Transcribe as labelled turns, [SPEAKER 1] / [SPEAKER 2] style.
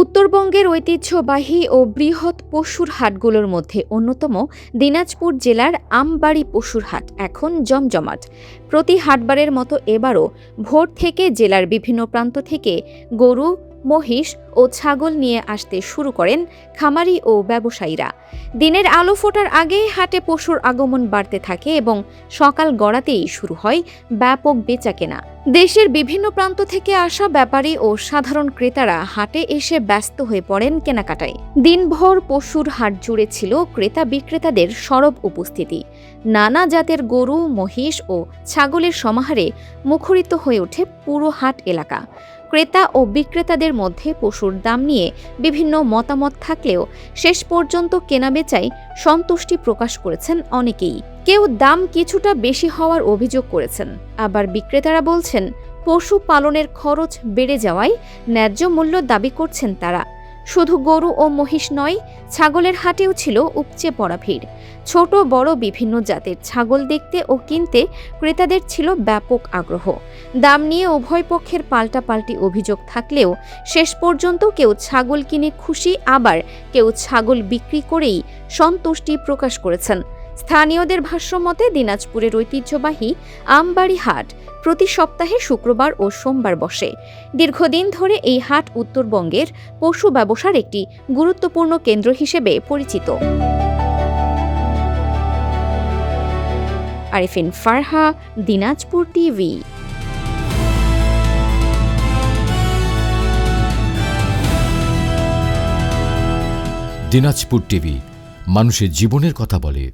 [SPEAKER 1] উত্তরবঙ্গের ঐতিহ্যবাহী ও বৃহৎ পশুর হাটগুলোর মধ্যে অন্যতম দিনাজপুর জেলার আমবাড়ি পশুর হাট এখন জমজমাট। প্রতি হাটবারের মতো এবারও ভোর থেকে জেলার বিভিন্ন প্রান্ত থেকে গরু, মহিষ ও ছাগল নিয়ে আসতে শুরু করেন খামারি ও ব্যবসায়ীরা। দিনের আলো ফোটার আগেই হাটে পশুর আগমন বাড়তে থাকে এবং সকাল গড়াতেই শুরু হয় ব্যাপক বেচাকেনা। দেশের বিভিন্ন প্রান্ত থেকে আসা ব্যাপারী ও সাধারণ ক্রেতারা হাটে এসে ব্যস্ত হয়ে পড়েন কেনাকাটায়। দিনভর পশুর হাট জুড়ে ছিল ক্রেতা বিক্রেতাদের সরব উপস্থিতি। নানা জাতের গরু, মহিষ ও ছাগলের সমাহারে মুখরিত হয়ে ওঠে পুরো হাট এলাকা। ক্রেতা ও বিক্রেতাদের মধ্যে পশুর দাম নিয়ে বিভিন্ন মতামত থাকলেও শেষ পর্যন্ত কেনাবেচায় সন্তুষ্টি প্রকাশ করেছেন অনেকেই। কেউ দাম কিছুটা বেশি হওয়ার অভিযোগ করেছেন, আবার বিক্রেতারা বলছেন পশু পালনের খরচ বেড়ে যাওয়ায় ন্যায্য মূল্য দাবি করছেন তারা। শুধু গরু ও মহিষ নয়, ছাগলের হাটেও ছিল উপচে পড়া ভিড়। ছোট বড় বিভিন্ন জাতের ছাগল দেখতে ও কিনতে ক্রেতাদের ছিল ব্যাপক আগ্রহ। দাম নিয়ে উভয় পক্ষের পাল্টাপাল্টি অভিযোগ থাকলেও শেষ পর্যন্ত কেউ ছাগল কিনে খুশি, আবার কেউ ছাগল বিক্রি করেই সন্তুষ্টি প্রকাশ করেছেন। স্থানীয়দের ভাষ্যমতে দিনাজপুরের ঐতিহ্যবাহী আমবাড়ি হাট প্রতি সপ্তাহে শুক্রবার ও সোমবার বসে। দীর্ঘদিন ধরে এই হাট উত্তরবঙ্গের পশু ব্যবসার একটি গুরুত্বপূর্ণ কেন্দ্র হিসেবে পরিচিত। আরিফিন ফারহা, দিনাজপুর টিভি।
[SPEAKER 2] দিনাজপুর টিভি মানুষের জীবনের কথা বলে।